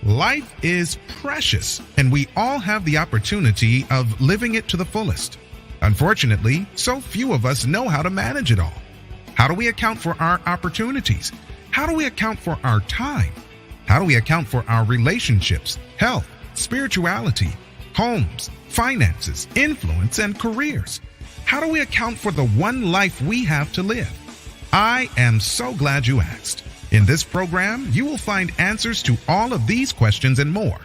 Life is precious, and we all have the opportunity of living it to the fullest. Unfortunately, so few of us know how to manage it all. How do we account for our opportunities? How do we account for our time? How do we account for our relationships, health, spirituality, homes, finances, influence, and careers? How do we account for the one life we have to live? I am so glad you asked. In this program, you will find answers to all of these questions and more.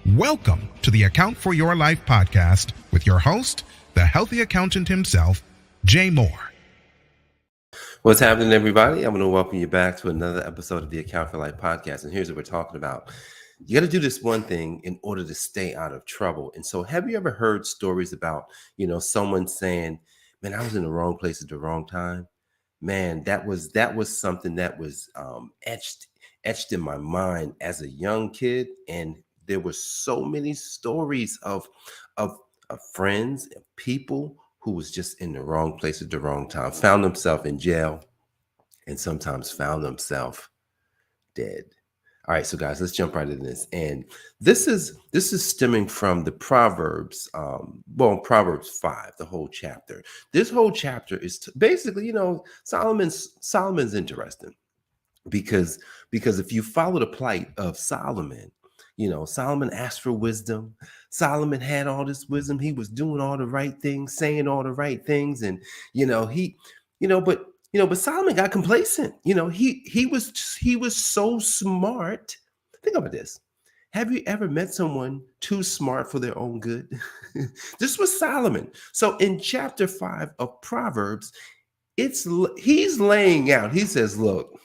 Welcome to the Account for Your Life podcast with your host, the healthy accountant himself, Jay Moore. What's happening, everybody? I'm going to welcome you back to another episode of the Account for Life podcast. And here's what we're talking about. You got to do this one thing in order to stay out of trouble. And so have you ever heard stories about, someone saying, man, I was in the wrong place at the wrong time? Man, that was something that was etched in my mind as a young kid. And there were so many stories of friends and people who was just in the wrong place at the wrong time, found themselves in jail, and sometimes found themselves dead. All right, so guys, let's jump right into this. And this is stemming from the Proverbs, Proverbs 5, the whole chapter. This whole chapter is basically, Solomon's interesting because if you follow the plight of Solomon, Solomon asked for wisdom. Solomon had all this wisdom. He was doing all the right things, saying all the right things, and but Solomon got complacent. He was so smart. Think about this. Have you ever met someone too smart for their own good? This was Solomon. So in chapter 5 of Proverbs, he's laying out. He says, look,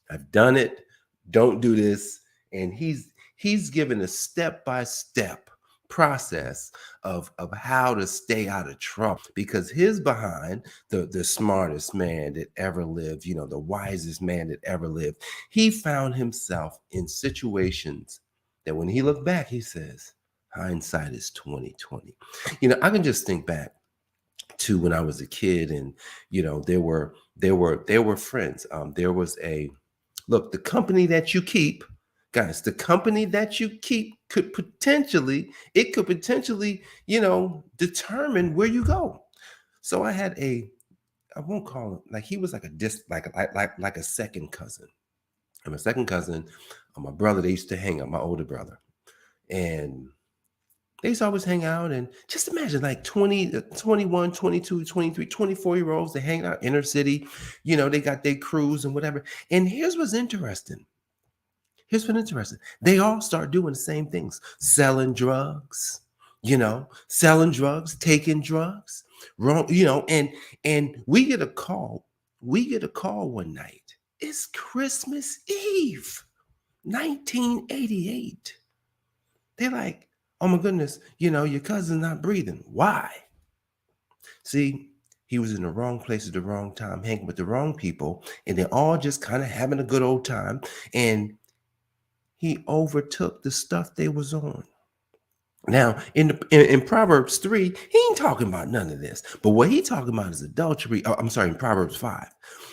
I've done it. Don't do this. And he's given a step-by-step process of how to stay out of trouble, because his behind, the smartest man that ever lived, the wisest man that ever lived, he found himself in situations that when he looked back, he says, hindsight is 2020. I can just think back to when I was a kid, and there were friends. There was the company that you keep. Guys, the company that you keep could potentially, determine where you go. So I had I won't call him, like he was like a second cousin. I'm a second cousin. My brother, they used to hang out, my older brother. And they used to always hang out, and just imagine like 20, 21, 22, 23, 24-year-olds, they hang out inner city, they got their crews and whatever. And here's what's interesting. They all start doing the same things, selling drugs, taking drugs, wrong, and we get a call one night. It's Christmas Eve, 1988. They're like, oh my goodness, your cousin's not breathing. Why? See, he was in the wrong place at the wrong time, hanging with the wrong people, and they're all just kind of having a good old time. And he overtook the stuff they was on. Now, in Proverbs 3, he ain't talking about none of this. But what he talking about is adultery. In Proverbs 5.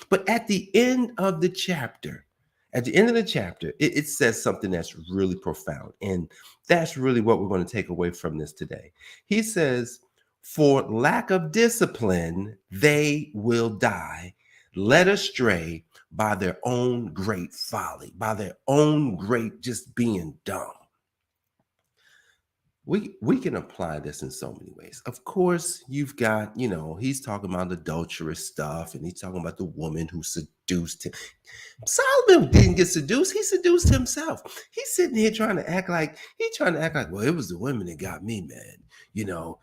But at the end of the chapter, it says something that's really profound. And that's really what we're going to take away from this today. He says, for lack of discipline, they will die, led astray by their own great folly, by their own great just being dumb. We can apply this in so many ways. Of course, you've got, he's talking about adulterous stuff, and he's talking about the woman who seduced him. Solomon didn't get seduced. He seduced himself. He's sitting here trying to act like, well, it was the women that got me, man. The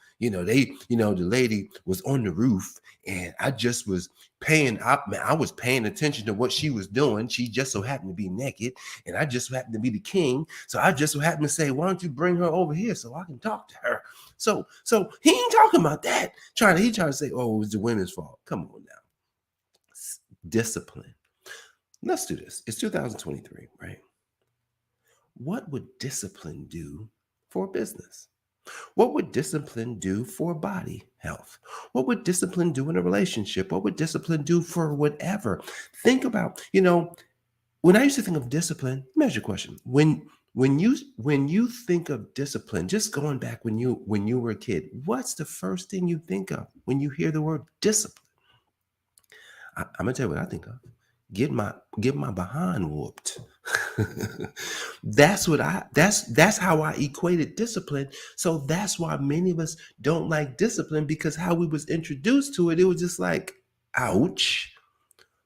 lady was on the roof, and I just was I was paying attention to what she was doing. She just so happened to be naked, and I just so happened to be the king. So I just so happened to say, why don't you bring her over here so I can talk to her? So he ain't talking about that. He trying to say, oh, it was the women's fault. Come on now. Discipline. Let's do this. It's 2023, right? What would discipline do for business? What would discipline do for body health? What would discipline do in a relationship? What would discipline do for whatever? Think about, when I used to think of discipline, let me ask you a question. When When you think of discipline, just going back when you were a kid, what's the first thing you think of when you hear the word discipline? I'm gonna tell you what I think of. Get my behind whooped. That's how I equated discipline. So that's why many of us don't like discipline, because how we was introduced to it, it was just like, ouch.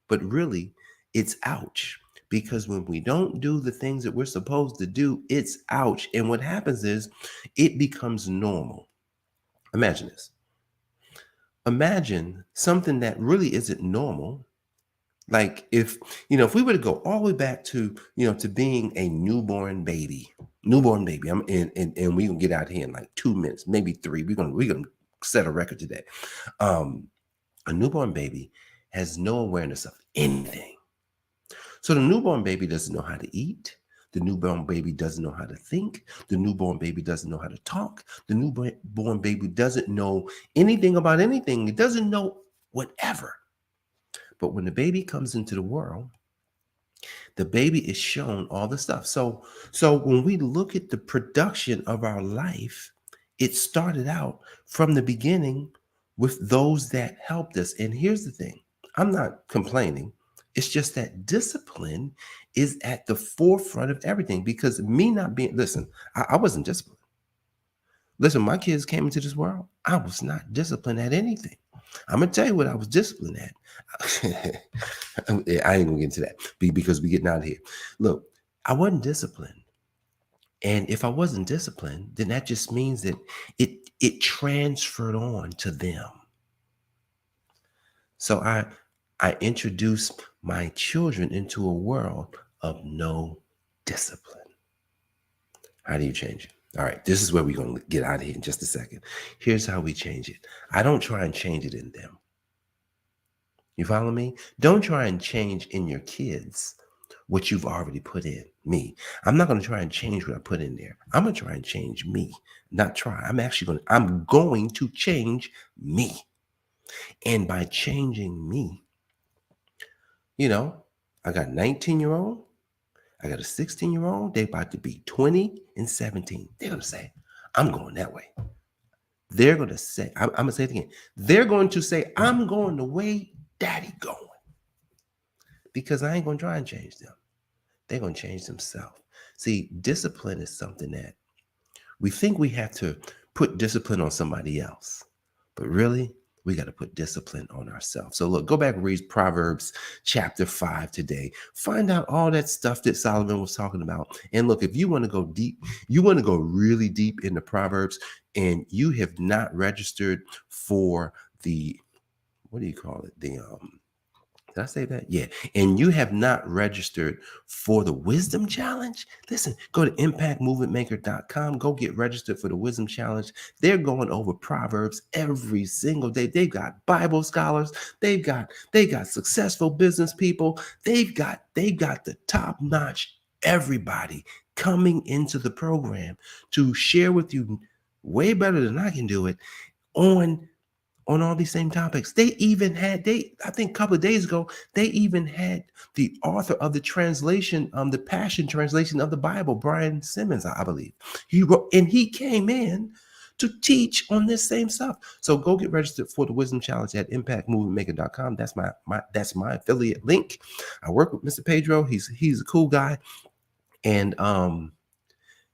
But really, it's ouch. Because when we don't do the things that we're supposed to do, it's ouch. And what happens is it becomes normal. Imagine this. Imagine something that really isn't normal. Like if we were to go all the way back to, to being a newborn baby. And we can get out here in like 2 minutes, maybe 3. We're gonna set a record today. A newborn baby has no awareness of anything. So the newborn baby doesn't know how to eat. The newborn baby doesn't know how to think. The newborn baby doesn't know how to talk. The newborn baby doesn't know anything about anything. It doesn't know whatever. But when the baby comes into the world, the baby is shown all the stuff. So when we look at the production of our life, it started out from the beginning with those that helped us. And here's the thing. I'm not complaining. It's just that discipline is at the forefront of everything, because me not being, listen, I wasn't disciplined. Listen, my kids came into this world. I was not disciplined at anything. I'm going to tell you what I was disciplined at. I ain't going to get into that because we're getting out of here. Look, I wasn't disciplined. And if I wasn't disciplined, then that just means that it transferred on to them. So I introduced my children into a world of no discipline. How do you change it? All right, this is where we're going to get out of here in just a second. Here's how we change it. I don't try and change it in them. You follow me? Don't try and change in your kids what you've already put in me. I'm not going to try and change what I put in there. I'm going to try and change me, not try. I'm going to change me. And by changing me, I got a 19-year-old. I got a 16-year-old. They're about to be 20 and 17. They're going to say, I'm going that way. They're going to say, I'm going to say it again. They're going to say, I'm going the way Daddy going. Because I ain't going to try and change them. They're going to change themselves. See, discipline is something that we think we have to put discipline on somebody else. But really, we got to put discipline on ourselves. So look, go back and read Proverbs chapter 5 today. Find out all that stuff that Solomon was talking about. And look, if you want to go deep, you want to go really deep into Proverbs, and you have not registered for the, what do you call it? Did I say that? Yeah. And you have not registered for the Wisdom Challenge. Listen, go to impactmovementmaker.com. Go get registered for the Wisdom Challenge. They're going over Proverbs every single day. They've got Bible scholars. They've got successful business people. They've got the top-notch everybody coming into the program to share with you way better than I can do it on all these same topics. They even had, I think a couple of days ago, they even had the author of the translation, the Passion Translation of the Bible, Brian Simmons, I believe. He wrote, and he came in to teach on this same stuff. So go get registered for the Wisdom Challenge at impactmovementmaker.com. That's my affiliate link. I work with Mr. Pedro. He's a cool guy. And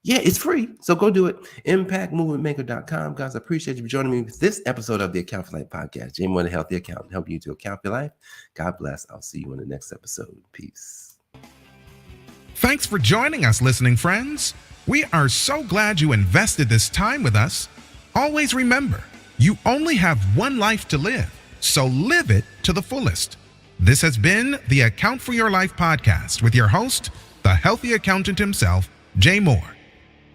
yeah, it's free. So go do it. ImpactMovementMaker.com. Guys, I appreciate you for joining me with this episode of the Account for Life podcast. Jamie, one, a healthy accountant, help you to account for life. God bless. I'll see you in the next episode. Peace. Thanks for joining us, listening friends. We are so glad you invested this time with us. Always remember, you only have one life to live, so live it to the fullest. This has been the Account for Your Life podcast with your host, the healthy accountant himself, Jay Moore.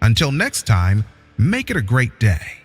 Until next time, make it a great day.